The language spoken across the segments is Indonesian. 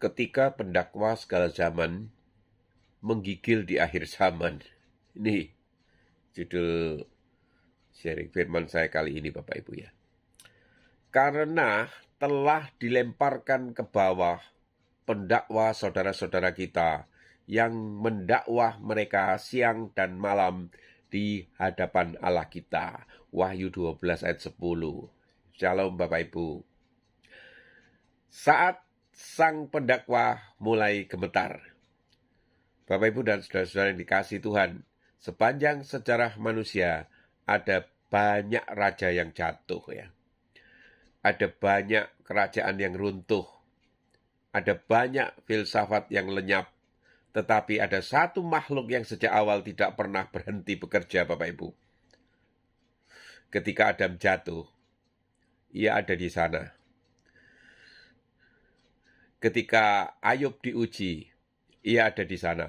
Ketika pendakwa segala zaman menggigil di akhir zaman. Ini judul sharing firman saya kali ini, Bapak Ibu ya. Karena telah dilemparkan ke bawah pendakwa saudara-saudara kita yang mendakwah mereka siang dan malam di hadapan Allah kita. Wahyu 12 ayat 10. Shalom Bapak Ibu. Saat sang pendakwa mulai gemetar, Bapak Ibu dan saudara-saudara yang dikasihi Tuhan, sepanjang sejarah manusia ada banyak raja yang jatuh ya. Ada banyak kerajaan yang runtuh. Ada banyak filsafat yang lenyap. Tetapi ada satu makhluk yang sejak awal tidak pernah berhenti bekerja, Bapak Ibu. Ketika Adam jatuh, ia ada di sana. Ketika Ayub diuji, ia ada di sana.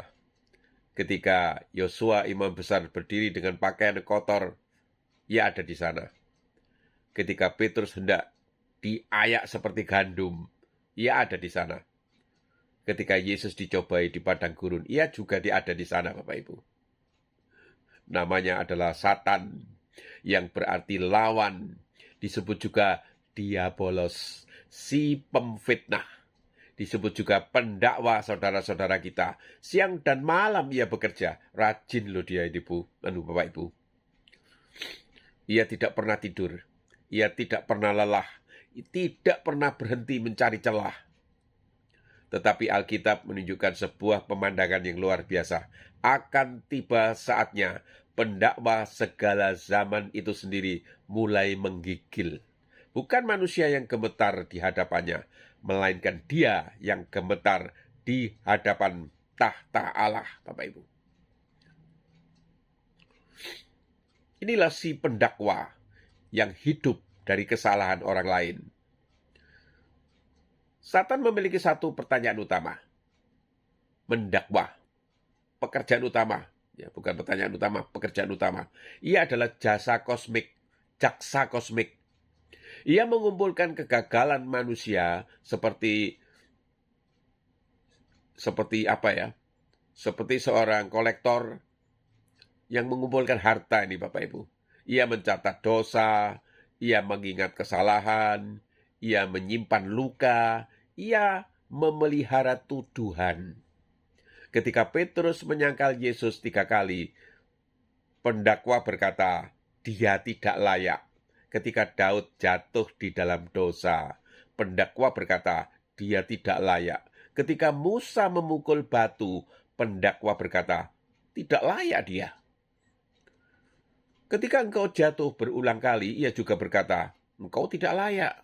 Ketika Yosua imam besar berdiri dengan pakaian kotor, ia ada di sana. Ketika Petrus hendak diayak seperti gandum, ia ada di sana. Ketika Yesus dicobai di padang gurun, ia juga ada di sana, Bapak Ibu. Namanya adalah Satan, yang berarti lawan. Disebut juga diabolos, si pemfitnah. Disebut juga pendakwa saudara-saudara kita. Siang dan malam ia bekerja. Rajin loh dia, Bapak Ibu. Ia tidak pernah tidur. Ia tidak pernah lelah. Tidak pernah berhenti mencari celah. Tetapi Alkitab menunjukkan sebuah pemandangan yang luar biasa. Akan tiba saatnya pendakwa segala zaman itu sendiri mulai menggigil. Bukan manusia yang gemetar di hadapannya, melainkan dia yang gemetar di hadapan tahta Allah, Bapak Ibu. Inilah si pendakwa yang hidup dari kesalahan orang lain. Satan memiliki satu pertanyaan utama. Mendakwa. Pekerjaan utama. Ya, bukan pertanyaan utama, pekerjaan utama. Ia adalah jasa kosmik, jaksa kosmik. Ia mengumpulkan kegagalan manusia seperti apa ya? Seperti seorang kolektor yang mengumpulkan harta ini, Bapak Ibu. Ia mencatat dosa, ia mengingat kesalahan, ia menyimpan luka, ia memelihara tuduhan. Ketika Petrus menyangkal Yesus 3 kali, pendakwa berkata, dia tidak layak. Ketika Daud jatuh di dalam dosa, pendakwa berkata, dia tidak layak. Ketika Musa memukul batu, pendakwa berkata, tidak layak dia. Ketika engkau jatuh berulang kali, ia juga berkata, engkau tidak layak.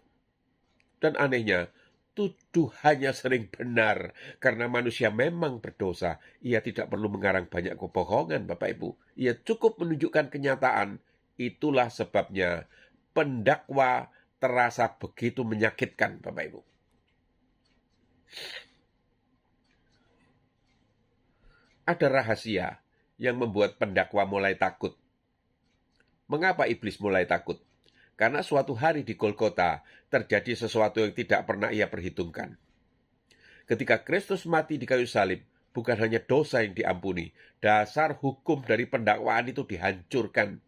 Dan anehnya, tuduhannya sering benar, karena manusia memang berdosa. Ia tidak perlu mengarang banyak kebohongan, Bapak Ibu. Ia cukup menunjukkan kenyataan. Itulah sebabnya pendakwa terasa begitu menyakitkan, Bapak Ibu. Ada rahasia yang membuat pendakwa mulai takut. Mengapa iblis mulai takut? Karena suatu hari di Golgota terjadi sesuatu yang tidak pernah ia perhitungkan. Ketika Kristus mati di kayu salib, bukan hanya dosa yang diampuni, dasar hukum dari pendakwaan itu dihancurkan.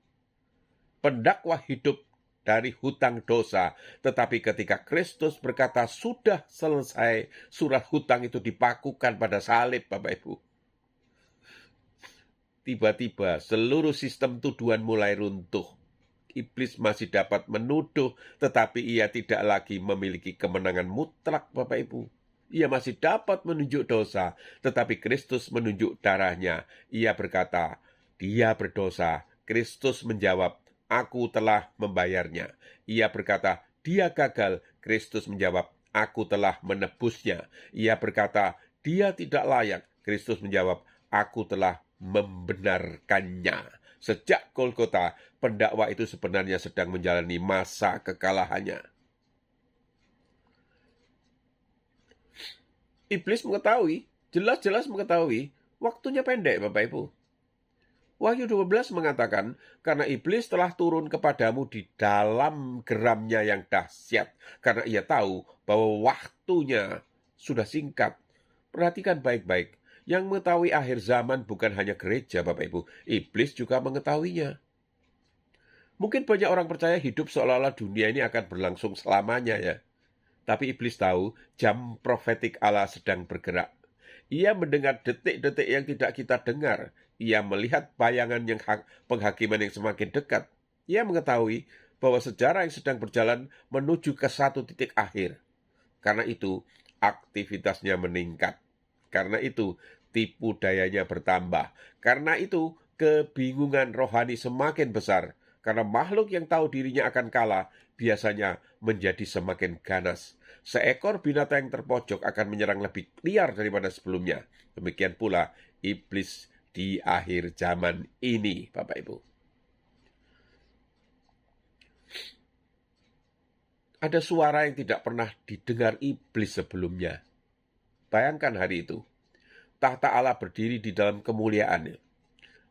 Pendakwa hidup dari hutang dosa, tetapi ketika Kristus berkata sudah selesai, surat hutang itu dipakukan pada salib, Bapak Ibu. Tiba-tiba seluruh sistem tuduhan mulai runtuh. Iblis masih dapat menuduh, tetapi ia tidak lagi memiliki kemenangan mutlak, Bapak Ibu. Ia masih dapat menunjuk dosa, tetapi Kristus menunjuk darahnya. Ia berkata, dia berdosa. Kristus menjawab, aku telah membayarnya. Ia berkata, dia gagal. Kristus menjawab, aku telah menebusnya. Ia berkata, dia tidak layak. Kristus menjawab, aku telah membenarkannya. Sejak Golgota, pendakwa itu sebenarnya sedang menjalani masa kekalahannya. Iblis mengetahui, jelas-jelas mengetahui, waktunya pendek, Bapak Ibu. Wahyu 12 mengatakan, karena iblis telah turun kepadamu di dalam geramnya yang dahsyat, karena ia tahu bahwa waktunya sudah singkat. Perhatikan baik-baik. Yang mengetahui akhir zaman bukan hanya gereja, Bapak Ibu. Iblis juga mengetahuinya. Mungkin banyak orang percaya hidup seolah-olah dunia ini akan berlangsung selamanya ya. Tapi iblis tahu jam profetik Allah sedang bergerak. Ia mendengar detik-detik yang tidak kita dengar. Ia melihat bayangan yang penghakiman yang semakin dekat. Ia mengetahui bahwa sejarah yang sedang berjalan menuju ke satu titik akhir. Karena itu, aktivitasnya meningkat. Karena itu, tipu dayanya bertambah. Karena itu, kebingungan rohani semakin besar. Karena makhluk yang tahu dirinya akan kalah, biasanya menjadi semakin ganas. Seekor binatang yang terpojok akan menyerang lebih liar daripada sebelumnya. Demikian pula iblis di akhir zaman ini, Bapak Ibu. Ada suara yang tidak pernah didengar iblis sebelumnya. Bayangkan hari itu. Tahta Allah berdiri di dalam kemuliaannya.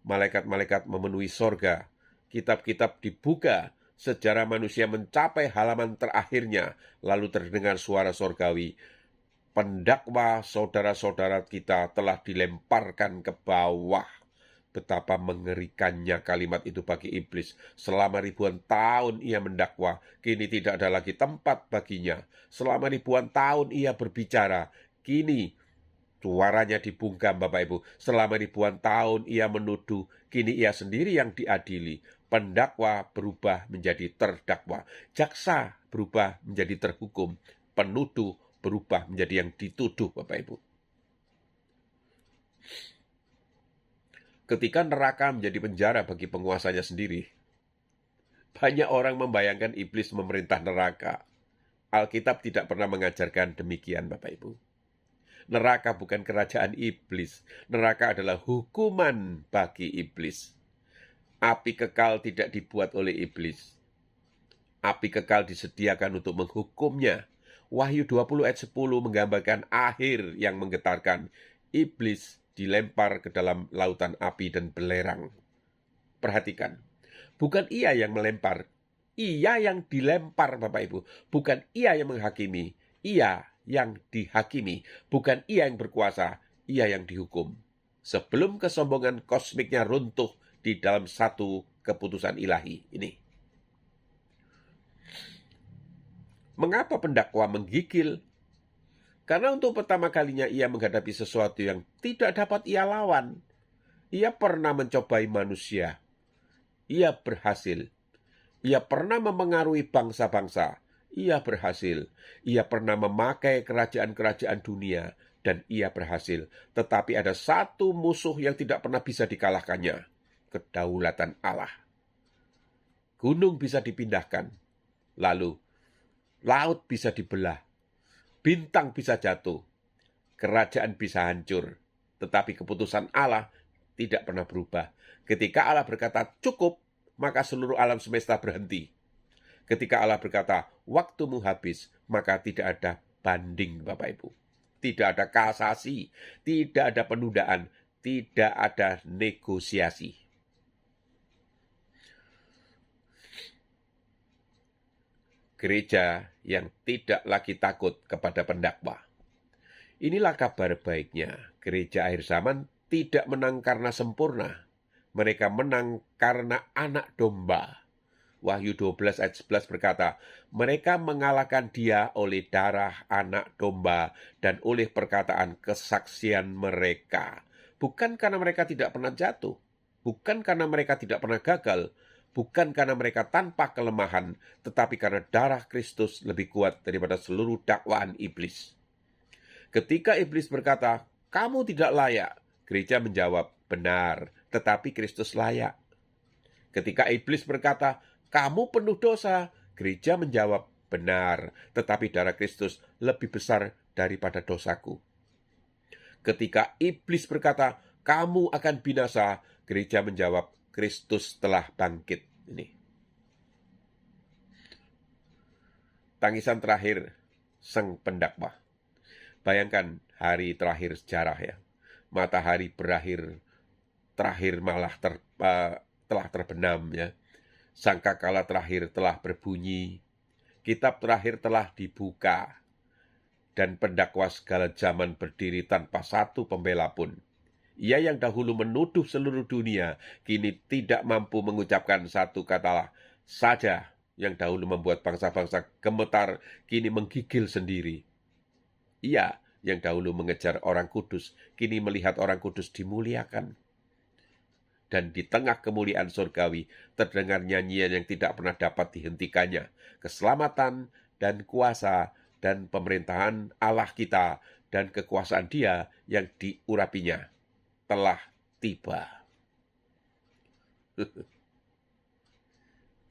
Malaikat-malaikat memenuhi sorga. Kitab-kitab dibuka. Sejarah manusia mencapai halaman terakhirnya. Lalu terdengar suara sorgawi. Pendakwa saudara-saudara kita telah dilemparkan ke bawah. Betapa mengerikannya kalimat itu bagi iblis. Selama ribuan tahun ia mendakwa, kini tidak ada lagi tempat baginya. Selama ribuan tahun ia berbicara, kini suaranya dibungkam, Bapak Ibu. Selama ribuan tahun ia menuduh, kini ia sendiri yang diadili. Pendakwa berubah menjadi terdakwa. Jaksa berubah menjadi terhukum. Penuduh berubah menjadi yang dituduh, Bapak Ibu. Ketika neraka menjadi penjara bagi penguasanya sendiri, banyak orang membayangkan iblis memerintah neraka. Alkitab tidak pernah mengajarkan demikian, Bapak Ibu. Neraka bukan kerajaan iblis. Neraka adalah hukuman bagi iblis. Api kekal tidak dibuat oleh iblis. Api kekal disediakan untuk menghukumnya. Wahyu 20 ayat 10 menggambarkan akhir yang menggetarkan. Iblis dilempar ke dalam lautan api dan belerang. Perhatikan, bukan ia yang melempar, ia yang dilempar, Bapak Ibu. Bukan ia yang menghakimi, ia yang dihakimi. Bukan ia yang berkuasa, ia yang dihukum. Sebelum kesombongan kosmiknya runtuh di dalam satu keputusan ilahi ini. Mengapa pendakwa menggigil? Karena untuk pertama kalinya ia menghadapi sesuatu yang tidak dapat ia lawan. Ia pernah mencobai manusia. Ia berhasil. Ia pernah memengaruhi bangsa-bangsa. Ia berhasil. Ia pernah memakai kerajaan-kerajaan dunia. Dan ia berhasil. Tetapi ada satu musuh yang tidak pernah bisa dikalahkannya. Kedaulatan Allah. Gunung bisa dipindahkan. Lalu, laut bisa dibelah. Bintang bisa jatuh, kerajaan bisa hancur, tetapi keputusan Allah tidak pernah berubah. Ketika Allah berkata cukup, maka seluruh alam semesta berhenti. Ketika Allah berkata waktumu habis, maka tidak ada banding, Bapak Ibu. Tidak ada kasasi, tidak ada penundaan, tidak ada negosiasi. Gereja yang tidak lagi takut kepada pendakwa. Inilah kabar baiknya. Gereja akhir zaman tidak menang karena sempurna. Mereka menang karena anak domba. Wahyu 12 ayat 11 berkata, mereka mengalahkan dia oleh darah anak domba dan oleh perkataan kesaksian mereka. Bukan karena mereka tidak pernah jatuh. Bukan karena mereka tidak pernah gagal. Bukan karena mereka tanpa kelemahan, tetapi karena darah Kristus lebih kuat daripada seluruh dakwaan iblis. Ketika iblis berkata, kamu tidak layak, gereja menjawab, benar, tetapi Kristus layak. Ketika iblis berkata, kamu penuh dosa, gereja menjawab, benar, tetapi darah Kristus lebih besar daripada dosaku. Ketika iblis berkata, kamu akan binasa, gereja menjawab, Kristus telah bangkit. Ini tangisan terakhir sang pendakwa. Bayangkan hari terakhir sejarah ya. Matahari terakhir malah telah terbenam ya. Sangkakala terakhir telah berbunyi. Kitab terakhir telah dibuka. dan pendakwa segala zaman berdiri tanpa satu pembela pun. Ia yang dahulu menuduh seluruh dunia, kini tidak mampu mengucapkan satu kata saja. Yang dahulu membuat bangsa-bangsa gemetar, kini menggigil sendiri. Ia yang dahulu mengejar orang kudus, kini melihat orang kudus dimuliakan. Dan di tengah kemuliaan surgawi, terdengar nyanyian yang tidak pernah dapat dihentikannya. Keselamatan dan kuasa dan pemerintahan Allah kita dan kekuasaan Dia yang diurapinya telah tiba.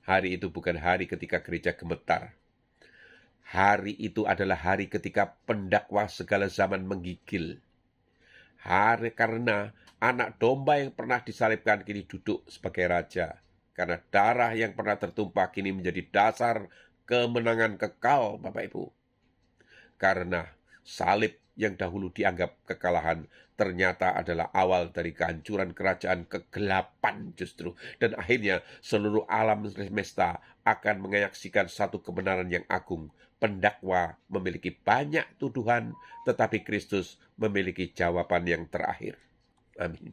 Hari itu bukan hari ketika gereja gemetar. Hari itu adalah hari ketika pendakwa segala zaman menggigil. Hari karena anak domba yang pernah disalibkan kini duduk sebagai raja. Karena darah yang pernah tertumpah kini menjadi dasar kemenangan kekal, Bapak Ibu. Karena salib yang dahulu dianggap kekalahan ternyata adalah awal dari kehancuran kerajaan kegelapan justru. Dan akhirnya seluruh alam semesta akan menyaksikan satu kebenaran yang agung. Pendakwa memiliki banyak tuduhan, tetapi Kristus memiliki jawaban yang terakhir. Amin.